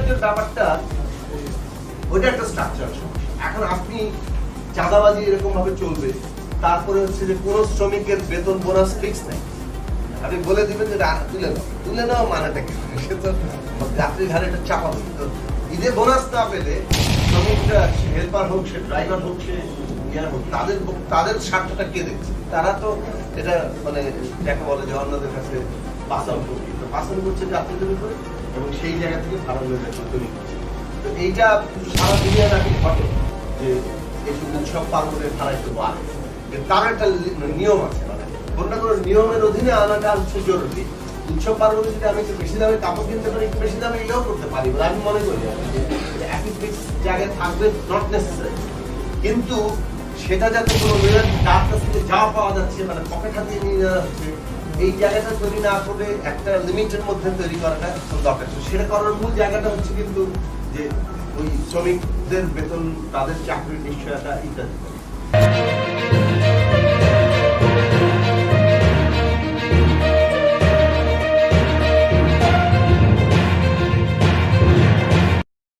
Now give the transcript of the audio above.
যে ব্যাপারটা ওইটা একটা স্ট্রাকচার। এখন আপনি চাঁদাবাজি এরকম ভাবে চলবে, তারপরে হচ্ছে যে কোনো শ্রমিকের বেতন বোনাস ফিক্স নেই। আপনি বলে দিবেন যে তুলে নাও মানেটা কি? সে তো রাত্রি ঘাড়ে একটা চাপা হবে। তো ঈদে বোনাস না পেলে শ্রমিকরা, হেল্পার হোক, সে ড্রাইভার হোক, সে ইয়ার হোক, তাদের স্বার্থটা কে দেখছে? তারা তো এটা মানে যাকে বলে যে অন্যদের কাছে পাসাল করছে যাত্রীদের উপরে, এবং সেই জায়গা থেকে ভালো তৈরি করছে। তো এইটা সারা দুনিয়া নাকি ঘটে যে এইসব উৎসব পার্বণের ধারায় তো বাড়ে, তার একটা নিয়ম আছে, মানে কোনো না কোনো নিয়মের অধীনে আনাটা হচ্ছে জরুরি। উৎসব পার্বণে যদি আমি একটু বেশি দামে কাপড় কিনতে পারি, একটু বেশি দামে এটাও করতে পারি বলে আমি মনে করি। একই ফিক্স জায়গায় থাকবে নট নেসেসারি, কিন্তু সেটা যাতে কোনো তার কাছ থেকে যা পাওয়া যাচ্ছে মানে পকেট হাতিয়ে নিয়ে যাওয়া হচ্ছে, এই জায়গাটা তৈরি না করে একটা লিমিটের মধ্যে তৈরি করাটা দরকার। সেটা করার মূল জায়গাটা হচ্ছে কিন্তু যে ওই শ্রমিকদের বেতন, তাদের চাকরির নিশ্চয়তা ইত্যাদি।